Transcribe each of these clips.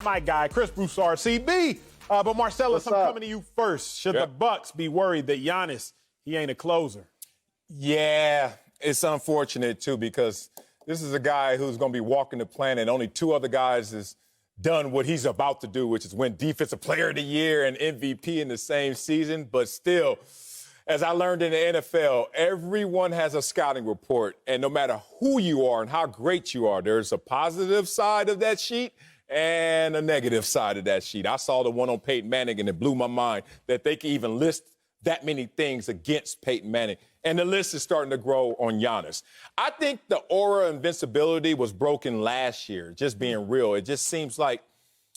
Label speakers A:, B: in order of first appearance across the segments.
A: My guy, Chris Broussard, CB. But Marcellus, I'm coming to you first. Should the Bucks be worried that Giannis, he ain't a closer?
B: Yeah, it's unfortunate, too, because this is a guy who's going to be walking the planet. Only two other guys has done what he's about to do, which is win Defensive Player of the Year and MVP in the same season. But still, as I learned in the NFL, everyone has a scouting report. And no matter who you are and how great you are, there's a positive side of that sheet and a negative side of that sheet. I saw the one on Peyton Manning, and it blew my mind that they can even list that many things against Peyton Manning. And the list is starting to grow on Giannis. I think the aura of invincibility was broken last year, just being real. It just seems like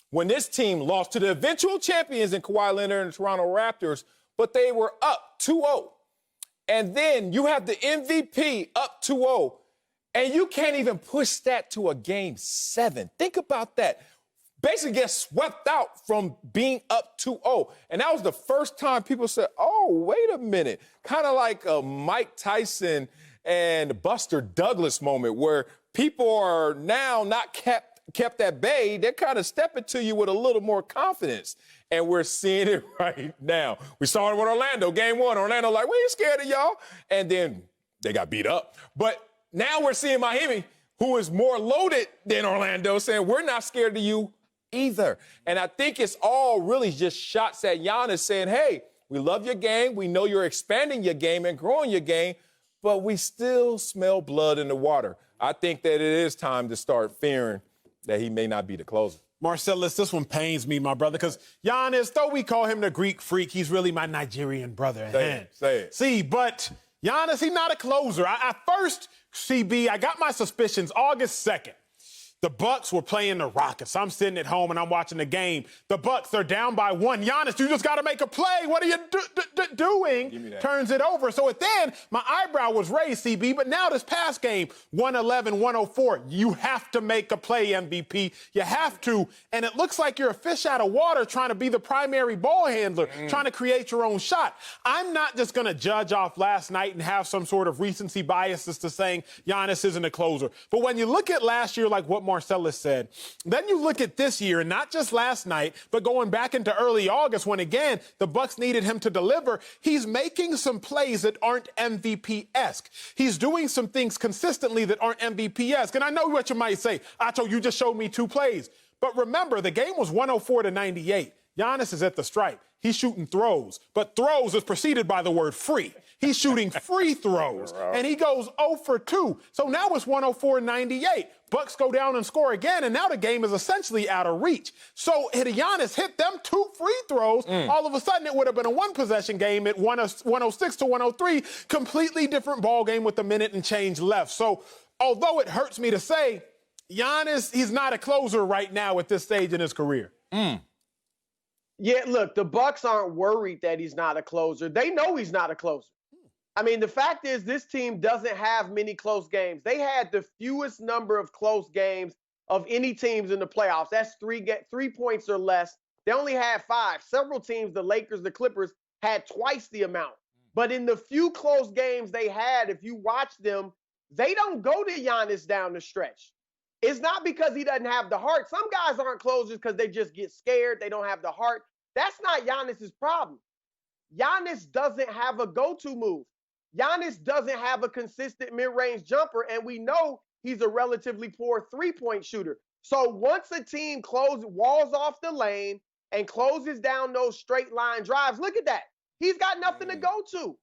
B: when this team lost to the eventual champions in Kawhi Leonard and the Toronto Raptors, but they were up 2-0. And then you have the MVP up 2-0. And you can't even push that to a game 7. Think about that. Basically get swept out from being up 2-0. And that was the first time people said, oh, wait a minute. Kind of like a Mike Tyson and Buster Douglas moment where people are now not kept at bay. They're kind of stepping to you with a little more confidence. And we're seeing it right now. We saw it with Orlando, game 1. Orlando like, we ain't scared of y'all. And then they got beat up. But now we're seeing Miami, who is more loaded than Orlando, saying we're not scared of you either. And I think it's all really just shots at Giannis saying, hey, we love your game. We know you're expanding your game and growing your game, but we still smell blood in the water. I think that it is time to start fearing that he may not be the closer.
A: Marcellus, this one pains me, my brother, because Giannis, though we call him the Greek freak, he's really my Nigerian brother.
B: Say it.
A: See, but Giannis, he's not a closer. I first, CB, I got my suspicions August 2nd. The Bucks were playing the Rockets. I'm sitting at home and I'm watching the game. The Bucks, they're down by 1. Giannis, you just got to make a play. What are you doing? Turns it over. So then my eyebrow was raised, CB. But now this past game, 111-104, you have to make a play, MVP. You have to. And it looks like you're a fish out of water trying to be the primary ball handler, trying to create your own shot. I'm not just going to judge off last night and have some sort of recency biases to saying Giannis isn't a closer. But when you look at last year, like what Marcellus said, then you look at this year, and not just last night, but going back into early August when, again, the Bucks needed him to deliver, he's making some plays that aren't MVP-esque. He's doing some things consistently that aren't MVP-esque. And I know what you might say, Acho, you just showed me 2 plays. But remember, the game was 104-98. Giannis is at the stripe. He's shooting throws, but throws is preceded by the word free. He's shooting free throws, and he goes 0 for 2. So now it's 104-98. Bucks go down and score again, and now the game is essentially out of reach. So had Giannis hit them 2 free throws, all of a sudden it would have been a 1-possession game at 106-103, completely different ball game with a minute and change left. So although it hurts me to say, Giannis, he's not a closer right now at this stage in his career.
C: Yeah, look, the Bucks aren't worried that he's not a closer. They know he's not a closer. I mean, the fact is this team doesn't have many close games. They had the fewest number of close games of any teams in the playoffs. That's 3 points or less. They only had 5. Several teams, the Lakers, the Clippers, had twice the amount. But in the few close games they had, if you watch them, they don't go to Giannis down the stretch. It's not because he doesn't have the heart. Some guys aren't closers because they just get scared. They don't have the heart. That's not Giannis's problem. Giannis doesn't have a go-to move. Giannis doesn't have a consistent mid-range jumper, and we know he's a relatively poor three-point shooter. So once a team walls off the lane and closes down those straight line drives, look at that. He's got nothing to go to.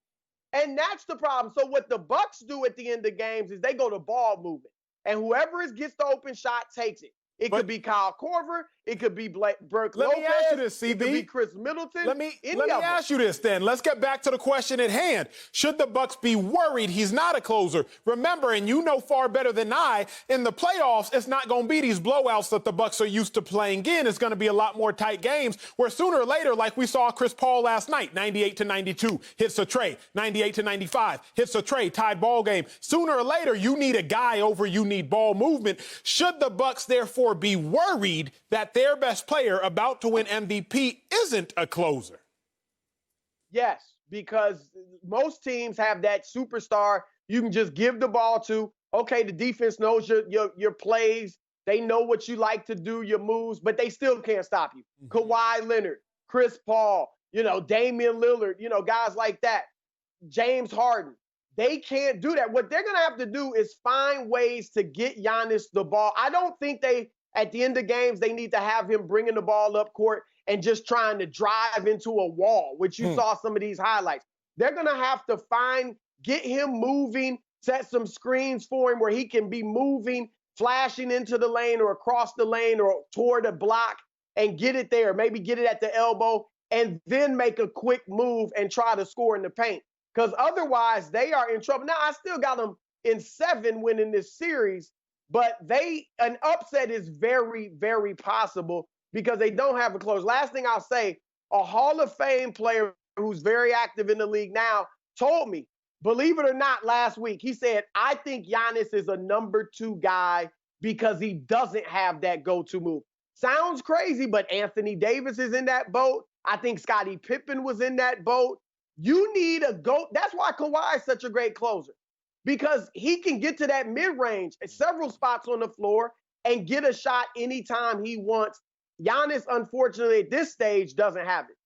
C: And that's the problem. So what the Bucks do at the end of games is they go to ball movement. And whoever gets the open shot takes it. It could be Kyle Korver. It could be Burke Lopez.
A: Let me ask you this, CB.
C: It could be Chris Middleton.
A: Let me ask you this then. Let's get back to the question at hand. Should the Bucks be worried he's not a closer? Remember, and you know far better than I, in the playoffs, it's not going to be these blowouts that the Bucks are used to playing in. It's going to be a lot more tight games where sooner or later, like we saw Chris Paul last night, 98-92, hits a tray, 98-95, hits a tray, tied ball game. Sooner or later, you need a guy over you need ball movement. Should the Bucks therefore be worried that their best player about to win MVP isn't a closer?
C: Yes, because most teams have that superstar you can just give the ball to. Okay, the defense knows your plays. They know what you like to do, your moves, but they still can't stop you.
A: Mm-hmm.
C: Kawhi Leonard, Chris Paul, Damian Lillard, guys like that. James Harden. They can't do that. What they're going to have to do is find ways to get Giannis the ball. I don't think at the end of games, they need to have him bringing the ball up court and just trying to drive into a wall, which you saw some of these highlights. They're going to have to get him moving, set some screens for him where he can be moving, flashing into the lane or across the lane or toward a block and get it there, maybe get it at the elbow, and then make a quick move and try to score in the paint. Because otherwise, they are in trouble. Now, I still got them in 7 winning this series, but an upset is very, very possible because they don't have a close. Last thing I'll say, a Hall of Fame player who's very active in the league now told me, believe it or not, last week, he said, I think Giannis is a number 2 guy because he doesn't have that go-to move. Sounds crazy, but Anthony Davis is in that boat. I think Scottie Pippen was in that boat. You need a go. That's why Kawhi is such a great closer, because he can get to that mid-range at several spots on the floor and get a shot anytime he wants. Giannis, unfortunately, at this stage, doesn't have it.